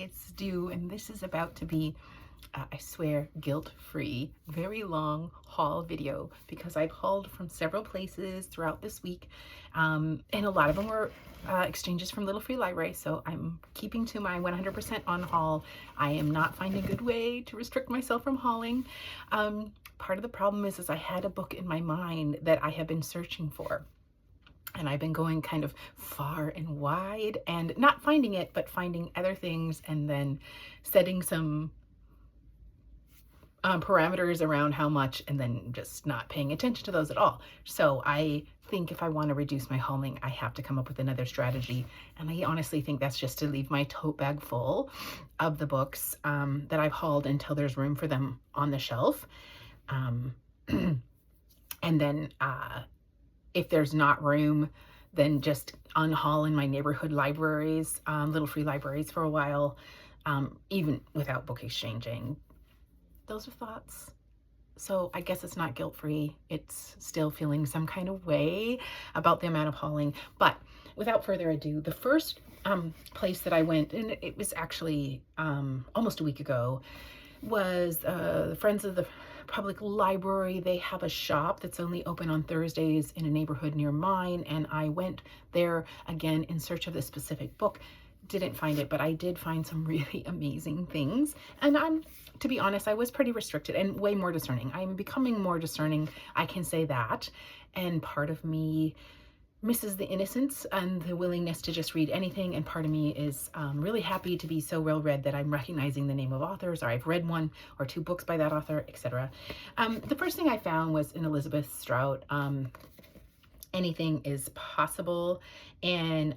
it's due, and this is about to be, I swear, guilt-free, very long haul video because I've hauled from several places throughout this week, and a lot of them were exchanges from Little Free Library, so I'm keeping to my 100% on haul. I am not finding a good way to restrict myself from hauling. Part of the problem is I had a book in my mind that I have been searching for. And I've been going kind of far and wide and not finding it, but finding other things and then setting some parameters around how much and then just not paying attention to those at all. So I think if I want to reduce my hauling, I have to come up with another strategy. And I honestly think that's just to leave my tote bag full of the books that I've hauled until there's room for them on the shelf. And then if there's not room, then just unhaul in my neighborhood libraries, Little Free Libraries for a while, even without book exchanging. Those are thoughts. So I guess it's not guilt-free. It's still feeling some kind of way about the amount of hauling. But without further ado, the first place that I went, and it was actually almost a week ago, was the Friends of the Public Library. They have a shop that's only open on Thursdays in a neighborhood near mine, and I went there again in search of this specific book. Didn't find it, but I did find some really amazing things. And to be honest, I was pretty restricted and way more discerning. I'm becoming more discerning, I can say that. And part of me misses the innocence and the willingness to just read anything, and part of me is really happy to be so well read that I'm recognizing the name of authors, or I've read one or two books by that author, etc. The first thing I found was an Elizabeth Strout, Anything is Possible, and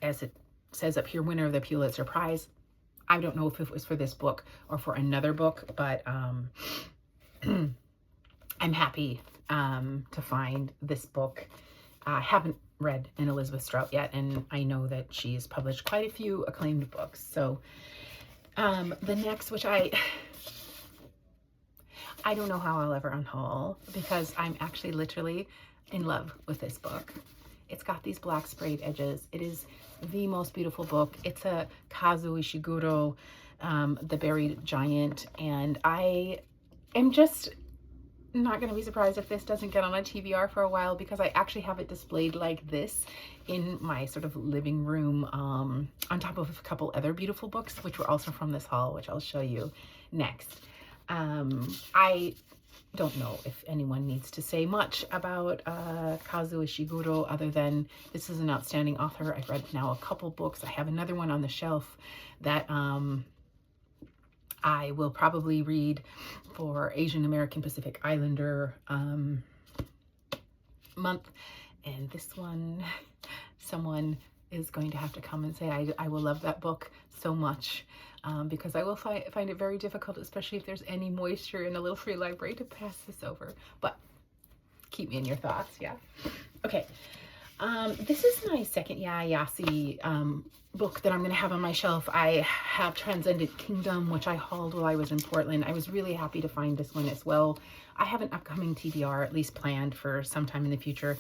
as it says up here, winner of the Pulitzer Prize. I don't know if it was for this book or for another book, but I'm happy to find this book. I haven't read an Elizabeth Strout yet, and I know that she's published quite a few acclaimed books. So the next, which I don't know how I'll ever unhaul, because I'm actually literally in love with this book. It's got these black sprayed edges. It is the most beautiful book. It's a Kazuo Ishiguro, The Buried Giant, and I am just not going to be surprised if this doesn't get on a TBR for a while, because I actually have it displayed like this in my sort of living room, on top of a couple other beautiful books, which were also from this haul, which I'll show you next. I don't know if anyone needs to say much about Kazuo Ishiguro other than this is an outstanding author. I've read now a couple books. I have another one on the shelf that I will probably read for Asian American Pacific Islander month. And this one, someone is going to have to come and say I will love that book so much, because I will find it very difficult, especially if there's any moisture in a Little Free Library, to pass this over. But keep me in your thoughts, yeah? Okay. This is my second Yayasi book that I'm going to have on my shelf. I have Transcendent Kingdom, which I hauled while I was in Portland. I was really happy to find this one as well. I have an upcoming TBR, at least planned for sometime in the future,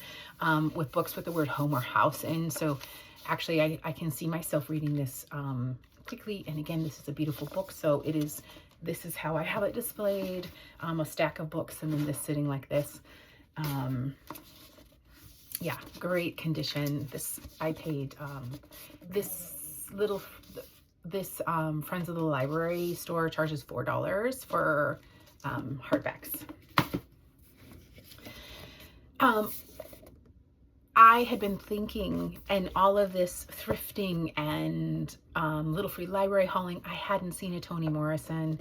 with books with the word home or house in. So actually I can see myself reading this particularly, and again, this is a beautiful book. So this is how I have it displayed, a stack of books, and then this sitting like this. Yeah, great condition. This I paid this Friends of the Library store charges $4 for hardbacks. I had been thinking, and all of this thrifting and Little Free Library hauling, I hadn't seen a Toni Morrison.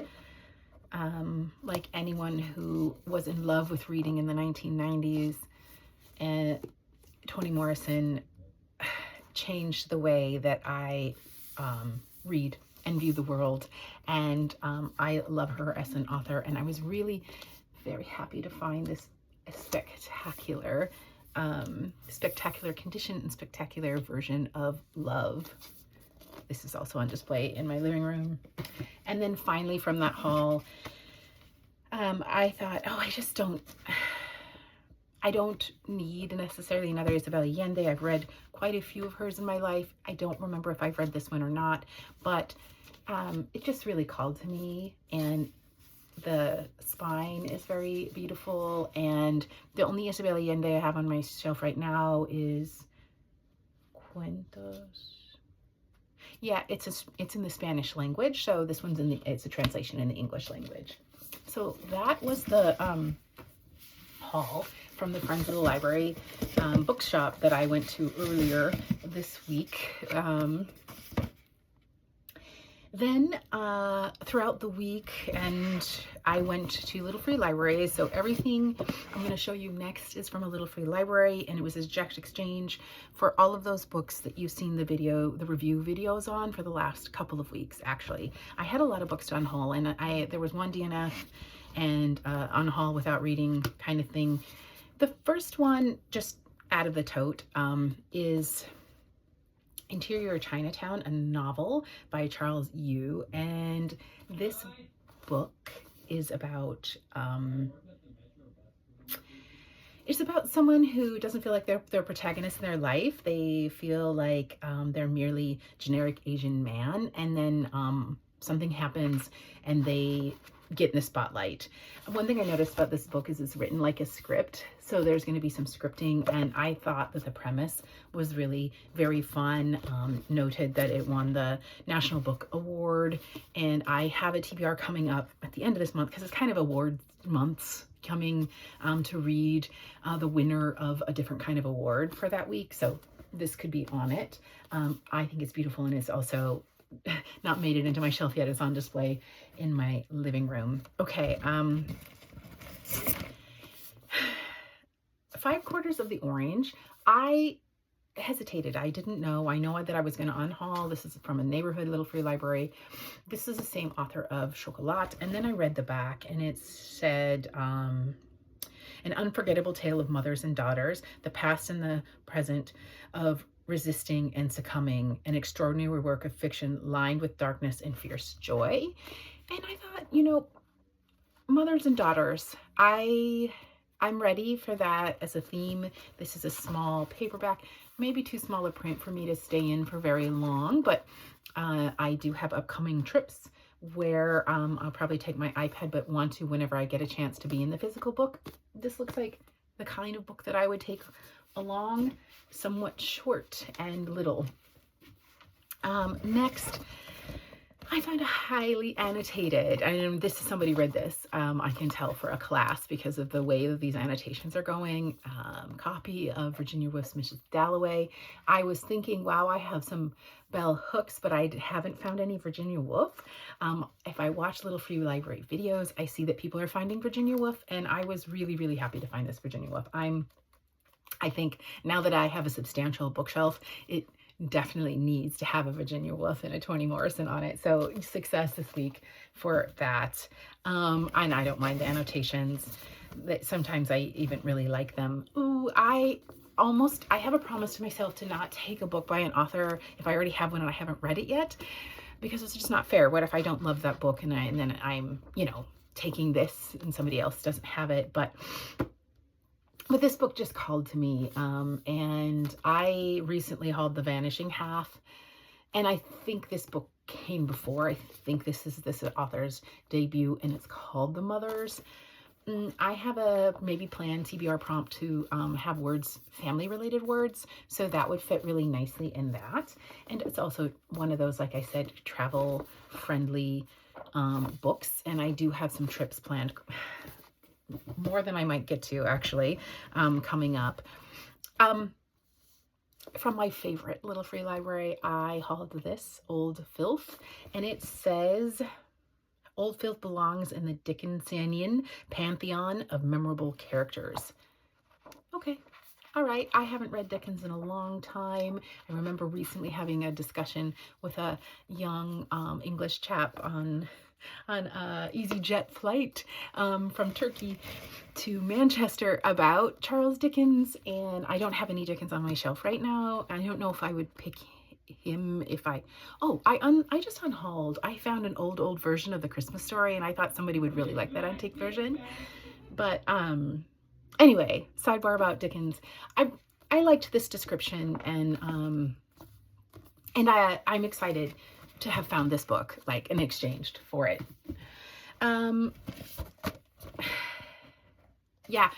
Like anyone who was in love with reading in the 1990s, and Toni Morrison changed the way that I read and view the world, and I love her as an author, and I was really very happy to find this spectacular condition and spectacular version of Love. This is also on display in my living room. And then finally from that haul, I thought, oh, I don't need necessarily another Isabel Allende. I've read quite a few of hers in my life. I don't remember if I've read this one or not, but it just really called to me, and the spine is very beautiful. And the only Isabel Allende I have on my shelf right now is Cuentos. Yeah, it's in the Spanish language, so this one's it's a translation in the English language. So that was the haul from the Friends of the Library bookshop that I went to earlier this week. Then throughout the week, and I went to Little Free Libraries. So everything I'm going to show you next is from a Little Free Library, and it was a Jack's Exchange for all of those books that you've seen the review videos on for the last couple of weeks. Actually, I had a lot of books on haul, and there was one DNF and on haul without reading kind of thing. The first one, just out of the tote, is Interior Chinatown, a novel by Charles Yu. And this book is about it's about someone who doesn't feel like they're protagonists in their life. They feel like they're merely generic Asian man, and then something happens and they get in the spotlight. One thing I noticed about this book is it's written like a script, so there's going to be some scripting, and I thought that the premise was really very fun. Noted that it won the National Book Award, and I have a TBR coming up at the end of this month, because it's kind of award months coming, to read the winner of a different kind of award for that week, so this could be on it. I think it's beautiful, and it's also not made it into my shelf yet. It's on display in my living room. Okay, 5/4 of the Orange. I hesitated. I didn't know. I know that I was going to unhaul. This is from a neighborhood Little Free Library. This is the same author of Chocolat. And then I read the back, and it said, an unforgettable tale of mothers and daughters, the past and the present of resisting and succumbing, an extraordinary work of fiction lined with darkness and fierce joy. And I thought, you know, mothers and daughters, I'm ready for that as a theme. This is a small paperback, maybe too small a print for me to stay in for very long, but I do have upcoming trips where I'll probably take my iPad, but want to whenever I get a chance to be in the physical book. This looks like the kind of book that I would take along, somewhat short and little. Next, I found a highly annotated, and this is, somebody read this, I can tell, for a class because of the way that these annotations are going, copy of Virginia Woolf's Mrs. Dalloway. I was thinking, wow, I have some bell hooks, but I haven't found any Virginia Woolf. If I watch Little Free Library videos, I see that people are finding Virginia Woolf, and I was really, really happy to find this Virginia Woolf. I think now that I have a substantial bookshelf, it definitely needs to have a Virginia Woolf and a Toni Morrison on it. So success this week for that. And I don't mind the annotations. Sometimes I even really like them. Ooh, I have a promise to myself to not take a book by an author if I already have one and I haven't read it yet, because it's just not fair. What if I don't love that book and then I'm, you know, taking this and somebody else doesn't have it? But this book just called to me, and I recently hauled The Vanishing Half, and I think this book came before. I think this is this author's debut, and it's called The Mothers. I have a maybe planned TBR prompt to have words, family-related words, so that would fit really nicely in that. And it's also one of those, like I said, travel-friendly books, and I do have some trips planned, more than I might get to, actually, coming up. From my favorite Little Free Library, I hauled this, Old Filth, and it says, Old Filth belongs in the Dickensian pantheon of memorable characters. Okay, all right. I haven't read Dickens in a long time. I remember recently having a discussion with a young English chap on EasyJet flight from Turkey to Manchester about Charles Dickens, and I don't have any Dickens on my shelf right now. I don't know if I would pick him if I just unhauled. I found an old version of The Christmas Story, and I thought somebody would really like that antique version, but Anyway, sidebar about Dickens. I liked this description, and I'm excited to have found this book, like, and exchanged for it. Yeah,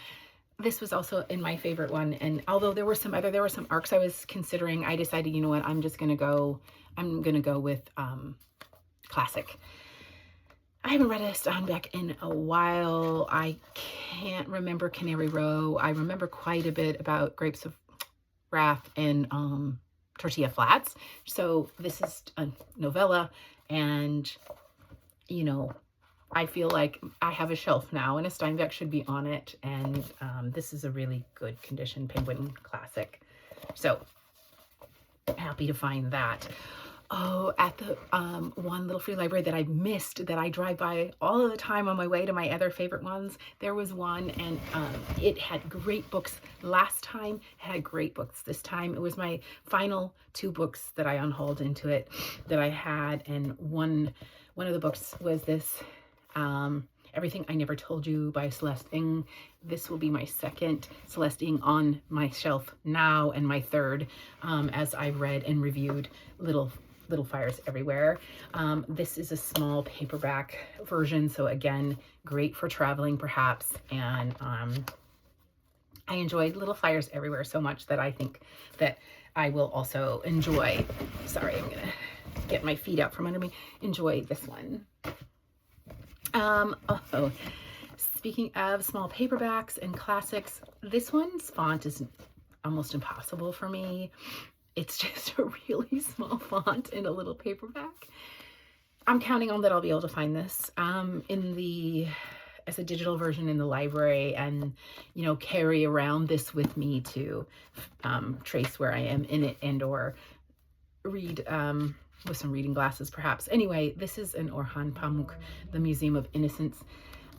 this was also in my favorite one, and although there were some arcs I was considering, I decided, you know what, I'm gonna go with classic. I haven't read a Steinbeck in a while. I can't remember Canary Row. I remember quite a bit about Grapes of Wrath and Tortilla Flats. So this is a novella, and you know, I feel like I have a shelf now, and a Steinbeck should be on it. And this is a really good condition Penguin classic. So happy to find that. Oh, at the one little free library that I missed, that I drive by all of the time on my way to my other favorite ones, there was one, and it had great books last time. It had great books this time. It was my final 2 books that I unhauled into it that I had, and one of the books was this Everything I Never Told You by Celeste Ng. This will be my second Celeste Ng on my shelf now, and my third as I read and reviewed Little Fires Everywhere. This is a small paperback version, so again, great for traveling perhaps. And I enjoyed Little Fires Everywhere so much that I think that I will also enjoy, sorry, I'm gonna get my feet out from under me, enjoy this one. Oh, speaking of small paperbacks and classics, this one's font is almost impossible for me. It's just a really small font in a little paperback. I'm counting on that I'll be able to find this as a digital version in the library, and you know, carry around this with me to trace where I am in it, and or read with some reading glasses perhaps. Anyway, this is an Orhan Pamuk, The Museum of Innocence.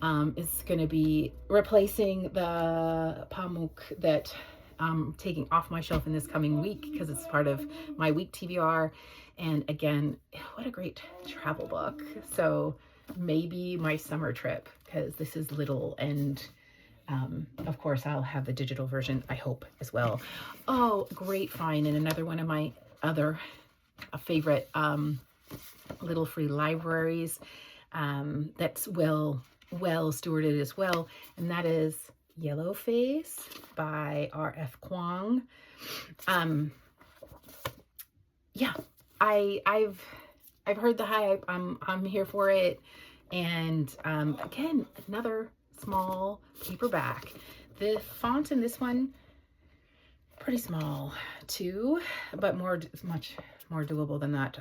It's going to be replacing the Pamuk that I'm taking off my shelf in this coming week, because it's part of my week TBR. And again, what a great travel book. So maybe my summer trip, because this is little, and of course I'll have the digital version, I hope, as well. Oh, great find. And another one of my other favorite little free libraries that's well stewarded as well, and that is Yellowface by R.F. Kuang. Yeah, I've heard the hype. I'm here for it. And again, another small paperback. The font in this one, pretty small too, but much more doable than that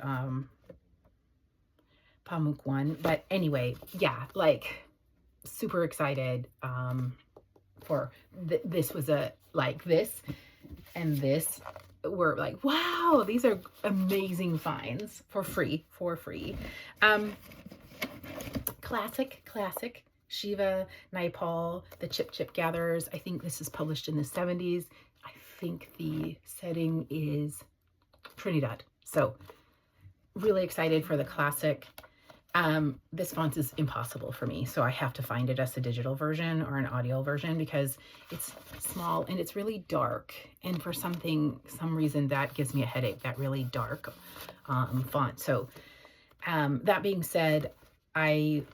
Pamuk one. But anyway, yeah, like super excited for this was a like this and this were like, wow, these are amazing finds for free. Classic Shiva Naipaul, The Chip Gatherers. I think this is published in the 70s. I think the setting is Trinidad. So really excited for the classic. This font is impossible for me, so I have to find it as a digital version or an audio version, because it's small and it's really dark, and for some reason that gives me a headache, that really dark font. So that being said, I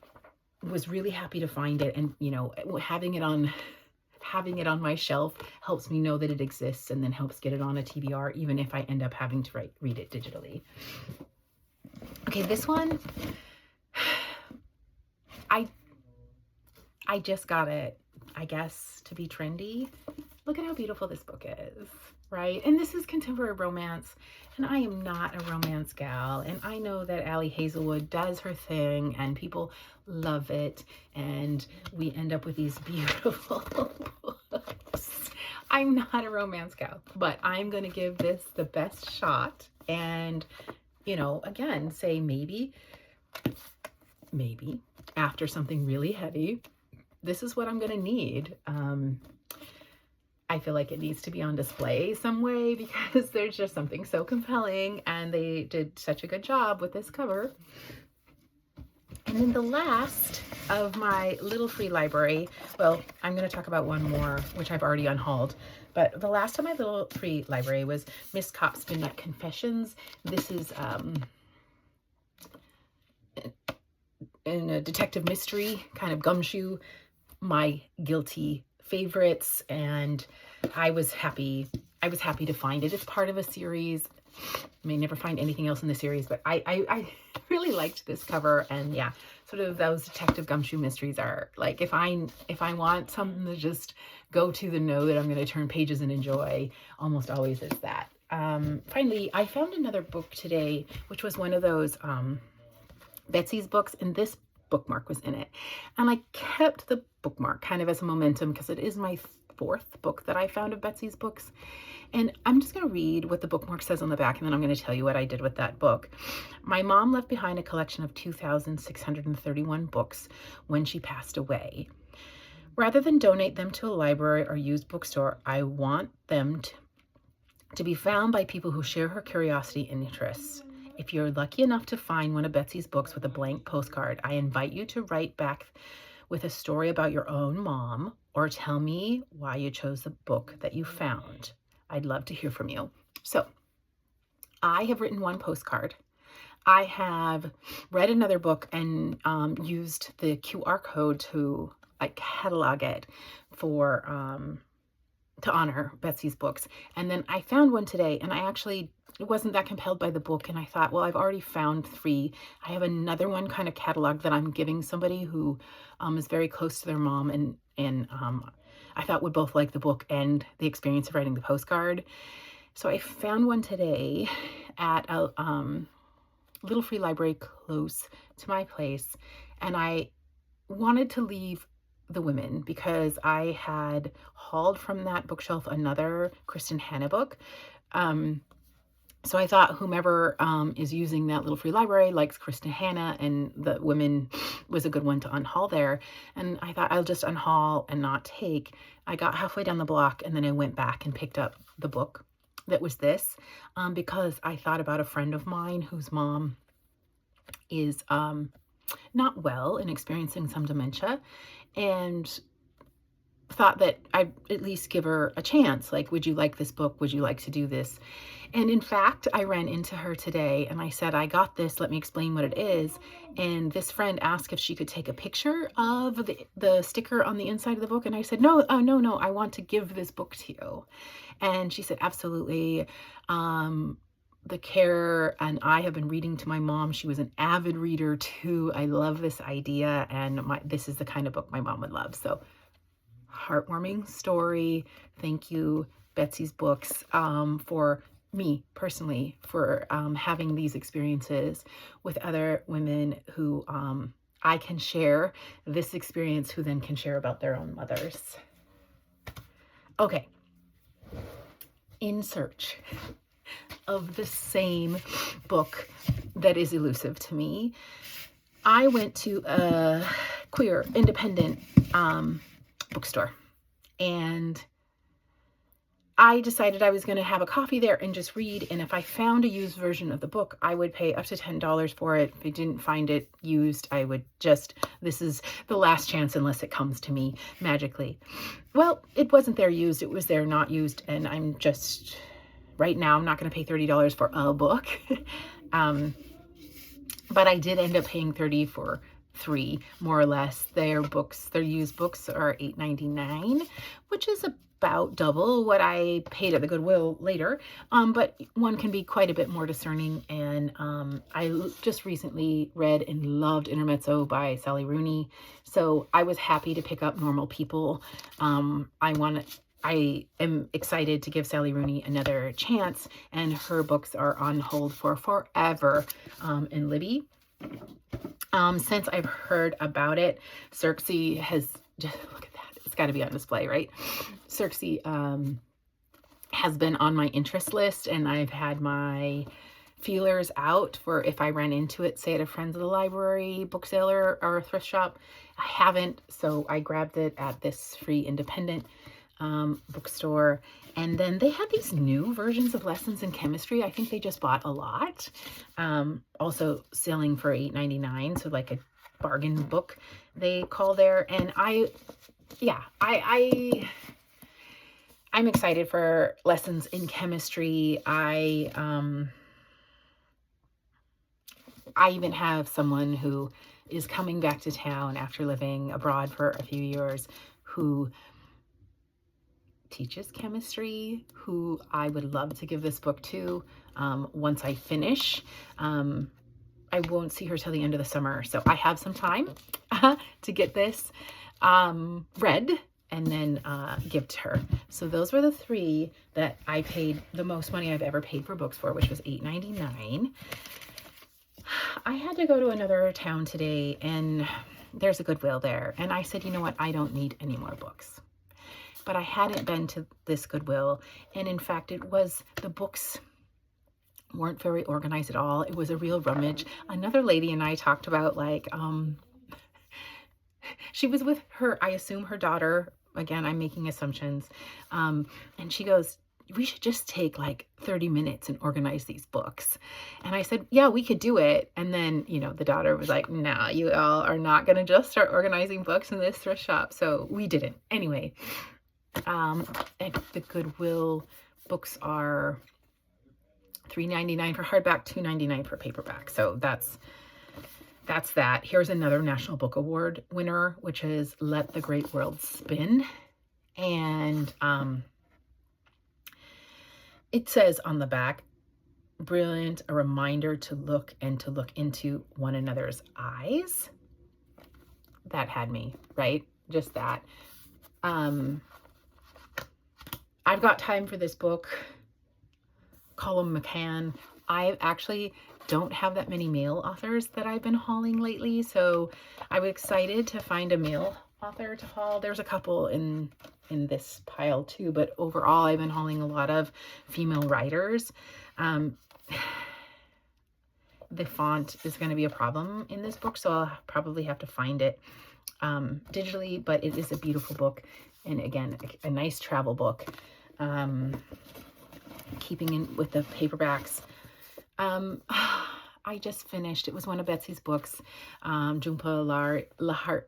was really happy to find it, and you know, having it on my shelf helps me know that it exists, and then helps get it on a TBR, even if I end up having to read it digitally. Okay, this one, I just got it, I guess, to be trendy. Look at how beautiful this book is, right? And this is contemporary romance, and I am not a romance gal, and I know that Ali Hazelwood does her thing, and people love it, and we end up with these beautiful books. I'm not a romance gal, but I'm gonna give this the best shot, and you know, again, say maybe after something really heavy, this is what I'm gonna need. I feel like it needs to be on display some way, because there's just something so compelling, and they did such a good job with this cover. And then the last of my little free library, well, I'm going to talk about one more, which I've already unhauled. But the last of my little free library was Miss Copp's Midnight Confessions. This is in a detective mystery, kind of gumshoe, my guilty favorites, and I was happy to find it. It's part of a series. I may never find anything else in the series, but I really liked this cover. And yeah, sort of those detective gumshoe mysteries are like, if I want something to just go to the know that I'm going to turn pages and enjoy, almost always is that. Finally, I found another book today, which was one of those Betsy's books, and this bookmark was in it. And I kept the bookmark kind of as a momentum because it is my fourth book that I found of Betsy's books. And I'm just going to read what the bookmark says on the back, and then I'm going to tell you what I did with that book. My mom left behind a collection of 2,631 books when she passed away. Rather than donate them to a library or used bookstore, I want them to be found by people who share her curiosity and interests. If you're lucky enough to find one of Betsy's books with a blank postcard, I invite you to write back with a story about your own mom, or tell me why you chose the book that you found. I'd love to hear from you. So I have written one postcard. I have read another book and used the QR code to catalog it for to honor Betsy's books. And then I found one today, and I actually wasn't that compelled by the book, and I thought, well, I've already found 3. I have another one kind of cataloged that I'm giving somebody who is very close to their mom, and I thought would both like the book and the experience of writing the postcard. So I found one today at a little free library close to my place, and I wanted to leave the women because I had hauled from that bookshelf another Kristen Hanna book. So I thought whomever is using that little free library likes Kristen Hanna, and the women was a good one to unhaul there. And I thought I'll just unhaul and not take. I got halfway down the block, and then I went back and picked up the book that was this because I thought about a friend of mine whose mom is not well and experiencing some dementia, and thought that I'd at least give her a chance. Like, would you like this book? Would you like to do this? And in fact, I ran into her today and I said, I got this. Let me explain what it is. And this friend asked if she could take a picture of the sticker on the inside of the book. And I said, no, no, I want to give this book to you. And she said, absolutely. The Care and I have been reading to my mom. She was an avid reader too. I love this idea, and this is the kind of book my mom would love. So heartwarming story. Thank you, Betsy's Books, for me personally, for having these experiences with other women who I can share this experience, who then can share about their own mothers. Okay. In search of the same book that is elusive to me, I went to a queer independent bookstore, and I decided I was going to have a coffee there and just read, and if I found a used version of the book, I would pay up to $10 for it. If I didn't find it used, I would just, this is the last chance unless it comes to me magically. Well, it wasn't there used, it was there not used, and I'm just, right now, I'm not going to pay $30 for a book. But I did end up paying $30 for 3, more or less. Their used books are $8.99, which is about double what I paid at the Goodwill later. But one can be quite a bit more discerning. And I just recently read and loved Intermezzo by Sally Rooney. So I was happy to pick up Normal People. I am excited to give Sally Rooney another chance, and her books are on hold for forever in Libby. Since I've heard about it, Circe has, just look at that, it's got to be on display, right? Circe has been on my interest list, and I've had my feelers out for if I ran into it, say at a Friends of the Library book sale or a thrift shop. I haven't, so I grabbed it at this free independent bookstore. And then they had these new versions of Lessons in Chemistry. I think they just bought a lot. Also selling for $8.99, so like a bargain book they call there. And I'm excited for lessons in chemistry. I even have someone who is coming back to town after living abroad for a few years who teaches chemistry, who I would love to give this book to once I finish. I won't see her till the end of the summer, so I have some time to get this read and then give to her. So those were the three that I paid the most money I've ever paid for books for, which was $8.99. I had to go to another town today, and there's a Goodwill there. And I said, you know what? I don't need any more books. But I hadn't been to this Goodwill. And in fact, the books weren't very organized at all. It was a real rummage. Another lady and I talked about, like, she was with her, I assume her daughter. Again, I'm making assumptions. And she goes, we should just take like 30 minutes and organize these books. And I said, yeah, we could do it. And then, the daughter was like, nah, you all are not going to just start organizing books in this thrift shop. So we didn't. Anyway, and the Goodwill books are $3.99 for hardback, $2.99 for paperback. So that's that. Here's another National Book Award winner, which is Let the Great World Spin. And it says on the back, brilliant, a reminder to look into one another's eyes. That had me, right? Just that. I've got time for this book. Colum McCann. I actually don't have that many male authors that I've been hauling lately, so I was excited to find a male author to haul. There's a couple in this pile too, but overall I've been hauling a lot of female writers. The font is going to be a problem in this book, so I'll probably have to find it digitally, but it is a beautiful book, and again, a nice travel book. Keeping in with the paperbacks. I just finished, it was one of Betsy's books, Jhumpa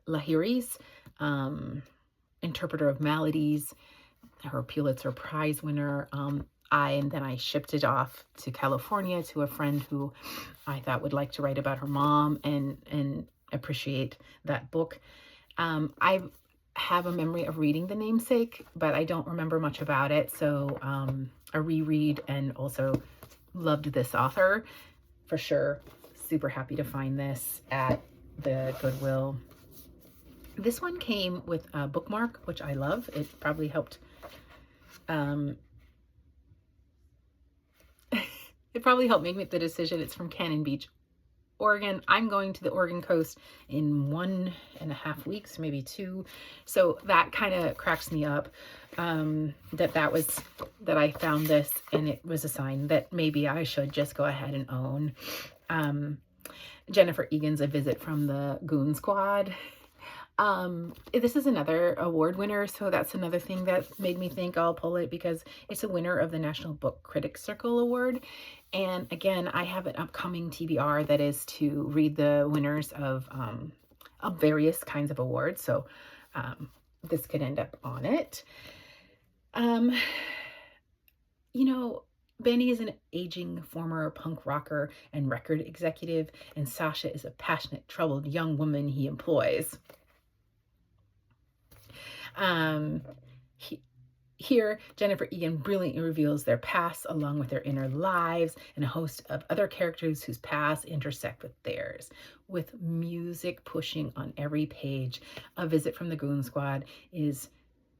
Lahiri's Interpreter of Maladies, her Pulitzer Prize winner. And then I shipped it off to California to a friend who I thought would like to write about her mom and appreciate that book. I have a memory of reading The Namesake, but I don't remember much about it. So a reread, and also loved this author for sure. Super happy to find this at the Goodwill. This one came with a bookmark, which I love. It probably helped. It probably helped make the decision. It's from Cannon Beach, Oregon. I'm going to the Oregon coast in 1.5 weeks, maybe 2. So that kind of cracks me up, that I found this, and it was a sign that maybe I should just go ahead and own. Jennifer Egan's A Visit from the Goon Squad. This is another award winner, so that's another thing that made me think I'll pull it, because it's a winner of the National Book Critics Circle Award. And again, I have an upcoming TBR that is to read the winners of various kinds of awards. So this could end up on it. Benny is an aging former punk rocker and record executive, and Sasha is a passionate, troubled young woman he employs. Here, Jennifer Egan brilliantly reveals their pasts along with their inner lives and a host of other characters whose paths intersect with theirs. With music pushing on every page, A Visit from the Goon Squad is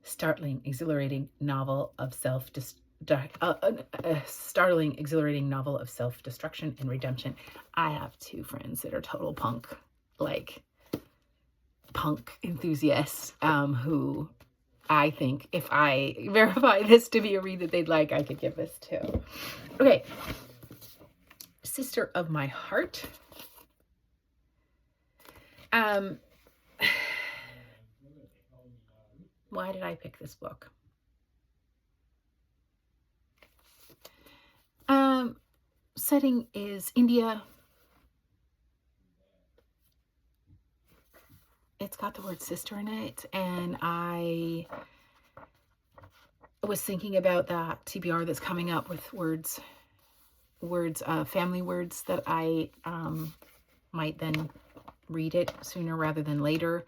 startling, exhilarating novel of self-destruction and redemption. I have 2 friends that are total punk enthusiasts, who I think if I verify this to be a read that they'd like, I could give this to. Okay. Sister of My Heart. Why did I pick this book? Setting is India. it's got the word sister in it, and I was thinking about that TBR that's coming up with family words that I might then read it sooner rather than later.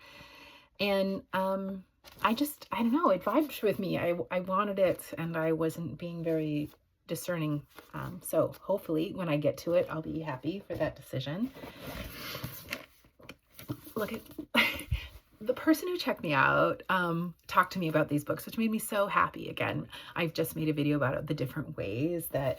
And I don't know, it vibed with me. I wanted it, and I wasn't being very discerning. So hopefully when I get to it, I'll be happy for that decision. Look at the person who checked me out talked to me about these books, which made me so happy. Again, I've just made a video about the different ways that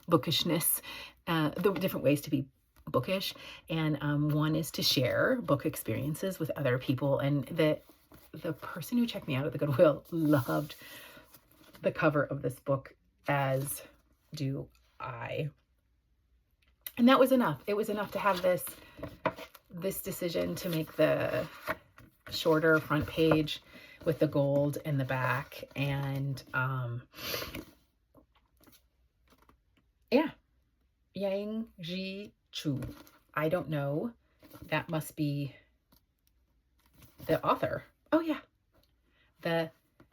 bookishness, the different ways to be bookish, and one is to share book experiences with other people. And the person who checked me out at the Goodwill loved the cover of this book, as do I. And that was enough. It was enough to have this decision to make the shorter front page with the gold in the back. And yeah, Yang Ji Chu. I don't know. That must be the author. Oh yeah. The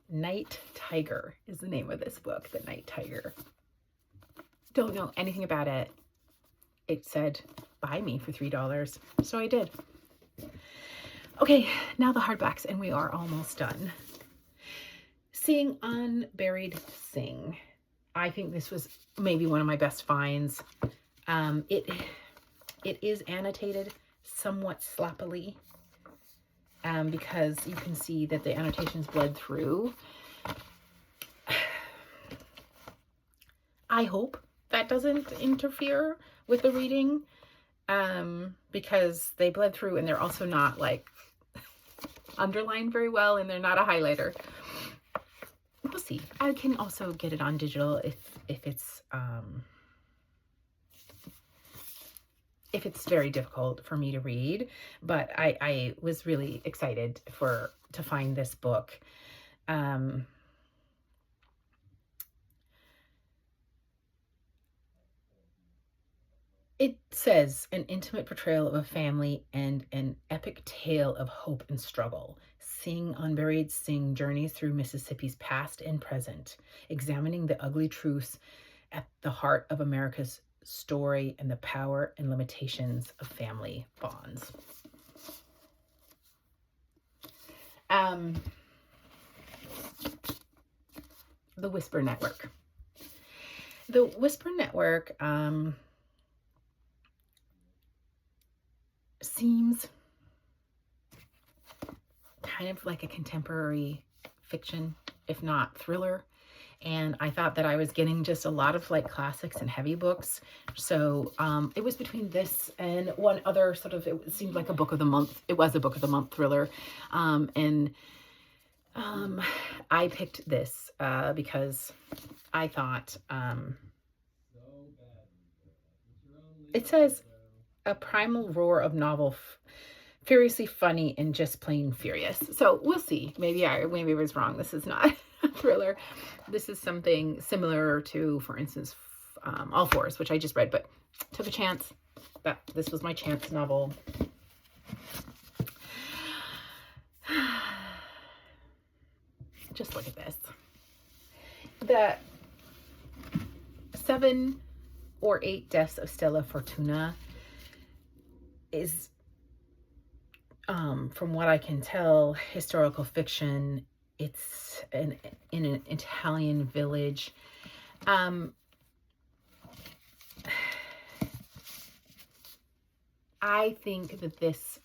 Night Tiger is the name of this book. The Night Tiger. Don't know anything about it. It said buy me for $3, so I did. Okay, now the hardbacks, and we are almost done. Seeing Unburied Sing. I think this was maybe one of my best finds. It is annotated somewhat sloppily, because you can see that the annotations bled through. I hope that doesn't interfere with the reading, because they bled through, and they're also not like underlined very well, and they're not a highlighter. We'll see. I can also get it on digital if it's very difficult for me to read, but I was really excited to find this book. It says an intimate portrayal of a family and an epic tale of hope and struggle. Sing Unburied Sing journeys through Mississippi's past and present, examining the ugly truths at the heart of America's story and the power and limitations of family bonds. The Whisper Network. The Whisper Network seems kind of like a contemporary fiction, if not thriller. And I thought that I was getting just a lot of like classics and heavy books. So it was between this and one other sort of, it seemed like a book of the month. It was a book of the month thriller. I picked this because I thought, it says a primal roar of novel, furiously funny and just plain furious. So we'll see. Maybe I was wrong. This is not a thriller. This is something similar to, for instance, All Fours, which I just read, but took a chance. This was my chance novel. Just look at this. The 7 or 8 Deaths of Stella Fortuna is, from what I can tell, historical fiction. It's in an Italian village. I think that this,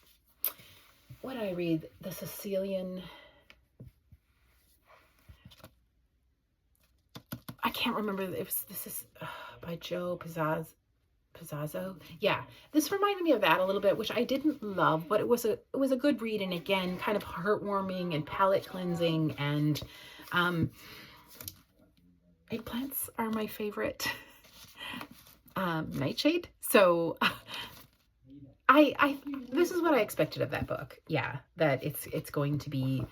what I read, the Sicilian, I can't remember if this is by Joe Pizzazzo. Yeah, this reminded me of that a little bit, which I didn't love, but it was a good read, and again, kind of heartwarming and palate cleansing, and eggplants are my favorite nightshade. So this is what I expected of that book. Yeah, that it's going to be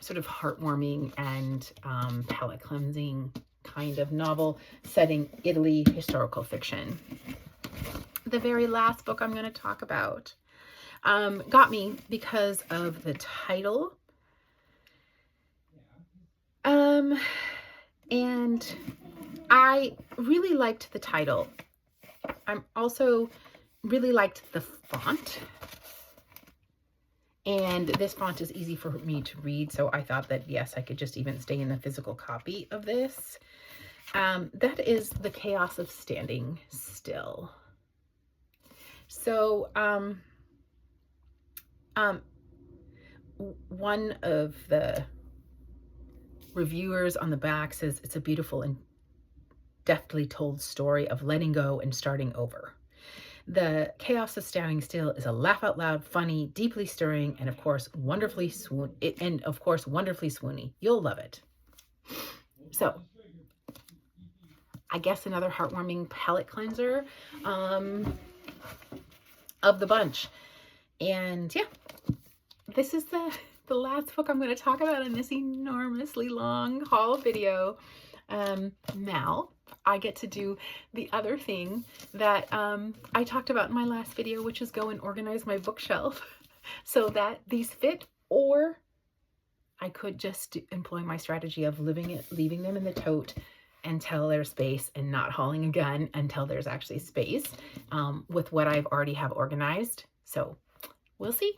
sort of heartwarming and palate cleansing kind of novel setting Italy, historical fiction. The very last book I'm going to talk about got me because of the title. And I really liked the title. I'm also really liked the font. And this font is easy for me to read, so I thought that, yes, I could just even stay in the physical copy of this. That is The Chaos of Standing Still. So, one of the reviewers on the back says it's a beautiful and deftly told story of letting go and starting over. The Chaos of Standing Still is a laugh out loud, funny, deeply stirring, and of course, wonderfully swoony. You'll love it. So, I guess another heartwarming palette cleanser of the bunch. And yeah, this is the last book I'm going to talk about in this enormously long haul video. Now I get to do the other thing that I talked about in my last video, which is go and organize my bookshelf so that these fit, or I could just employ my strategy of leaving them in the tote until there's space and not hauling a gun until there's actually space with what I've already have organized. So we'll see.